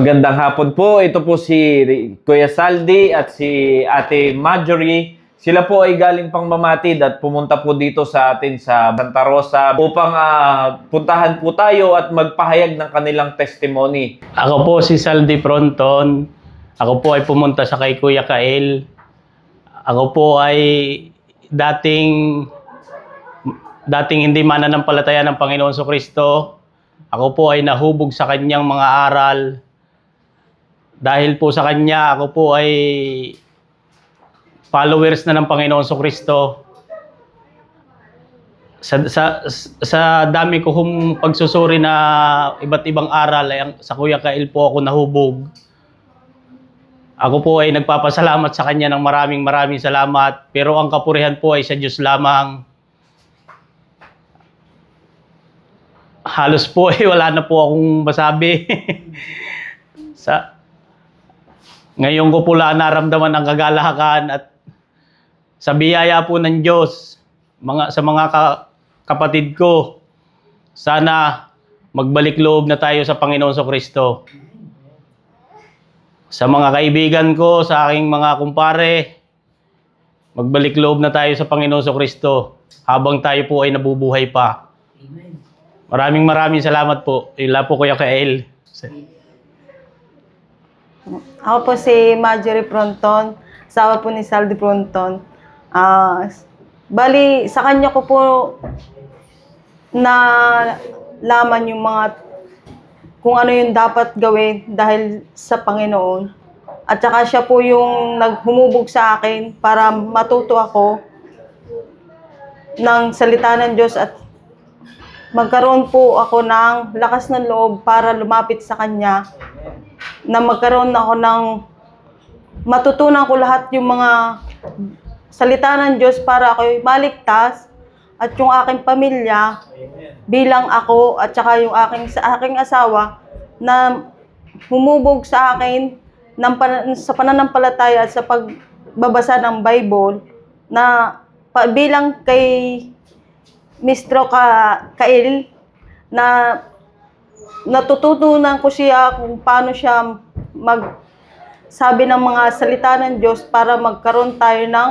Magandang hapon po. Ito po si Kuya Saldi at si Ate Marjorie. Sila po ay galing pang Mamatid at pumunta po dito sa atin sa Santa Rosa upang puntahan po tayo at magpahayag ng kanilang testimony. Ako po si Saldi Fronton. Ako po ay pumunta sa kay Kuya Kael. Ako po ay dating hindi mananampalataya ng Panginoon Kristo. Ako po ay nahubog sa kanyang mga aral. Dahil po sa kanya, ako po ay followers na ng Panginoon Kristo. Sa dami ko pagsusuri na iba't ibang aral, ay sa Kuya Kael po ako nahubog. Ako po ay nagpapasalamat sa kanya ng maraming salamat. Pero ang kapurihan po ay sa Diyos lamang. Halos po ay wala na po akong masabi. Ngayon ko po lang naramdaman ang kagalakan at sa biyaya po ng Diyos, sa mga kapatid ko, sana magbalik loob na tayo sa Panginoon Kristo. Sa mga kaibigan ko, sa aking mga kumpare, magbalik loob na tayo sa Panginoon Kristo habang tayo po ay nabubuhay pa. Amen. Maraming salamat po. Ila po Kuya Kael. Ako po si Marjorie Fronton, asawa po ni Saldi Fronton. Bali, sa kanya ko po na laman yung kung ano yung dapat gawin dahil sa Panginoon. At saka siya po yung naghumubog sa akin para matuto ako ng salita ng Diyos at magkaroon po ako ng lakas ng loob para lumapit sa Kanya, na magkaroon ako ng matutunan ko lahat yung mga salita ng Diyos para ako'y maligtas at yung aking pamilya bilang ako at saka yung aking asawa na humubog sa akin sa pananampalataya at sa pagbabasa ng Bible na bilang kay Mr. Kael na natututunan ko siya kung paano siya magsabi ng mga salita ng Diyos para magkaroon tayo ng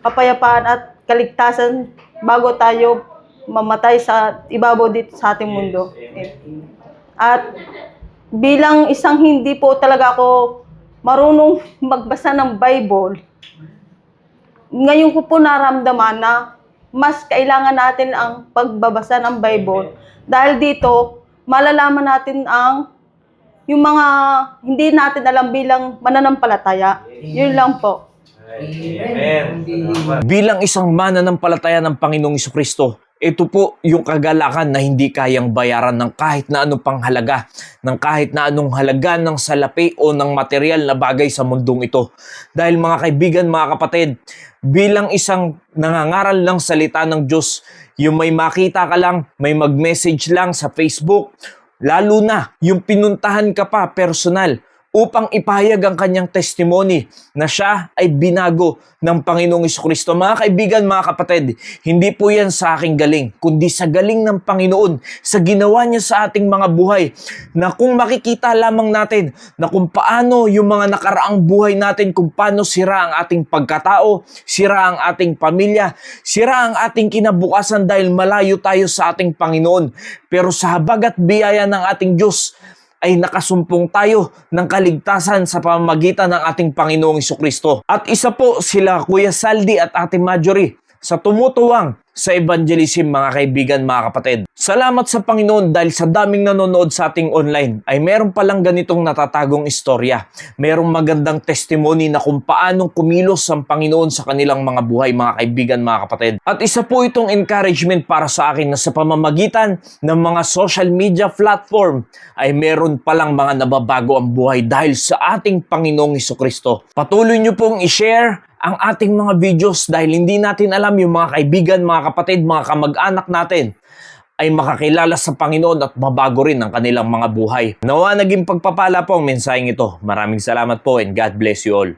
kapayapaan at kaligtasan bago tayo mamatay sa ibabaw dito sa ating mundo. At bilang isang hindi po talaga ako marunong magbasa ng Bible, ngayon ko po naramdaman na mas kailangan natin ang pagbabasa ng Bible. Dahil dito, malalaman natin yung mga hindi natin alam bilang mananampalataya. Yun lang po. Amen. Bilang isang mananampalataya ng Panginoong Kristo, ito po yung kagalakan na hindi kayang bayaran ng kahit na anong panghalaga, ng kahit na anong halaga ng salapi o ng material na bagay sa mundong ito. Dahil mga kaibigan, mga kapatid, bilang isang nangangaral ng salita ng Diyos, yung may makita ka lang, may mag-message lang sa Facebook, lalo na yung pinuntahan ka pa personal upang ipahayag ang kanyang testimony na siya ay binago ng Panginoong Kristo. Mga kaibigan, mga kapatid, hindi po yan sa aking galing, kundi sa galing ng Panginoon, sa ginawa niya sa ating mga buhay, na kung makikita lamang natin na kung paano yung mga nakaraang buhay natin, kung paano sira ang ating pagkatao, sira ang ating pamilya, sira ang ating kinabukasan dahil malayo tayo sa ating Panginoon. Pero sa habag at biyaya ng ating Diyos, ay nakasumpong tayo ng kaligtasan sa pamamagitan ng ating Panginoong Kristo. At isa po sila Kuya Saldi at Ate Marjorie sa tumutuwang sa evangelism, mga kaibigan, mga kapatid. Salamat sa Panginoon dahil sa daming nanonood sa ating online ay meron palang ganitong natatagong istorya. Merong magandang testimony na kung paanong kumilos ang Panginoon sa kanilang mga buhay, mga kaibigan, mga kapatid. At isa po itong encouragement para sa akin na sa pamamagitan ng mga social media platform ay meron palang mga nababago ang buhay dahil sa ating Panginoong Kristo. Patuloy nyo pong i-share ang ating mga videos dahil hindi natin alam yung mga kaibigan, mga kapatid, mga kamag-anak natin ay makakilala sa Panginoon at mabago rin ang kanilang mga buhay. Nawa naging pagpapala po ang mensaheng ito. Maraming salamat po and God bless you all.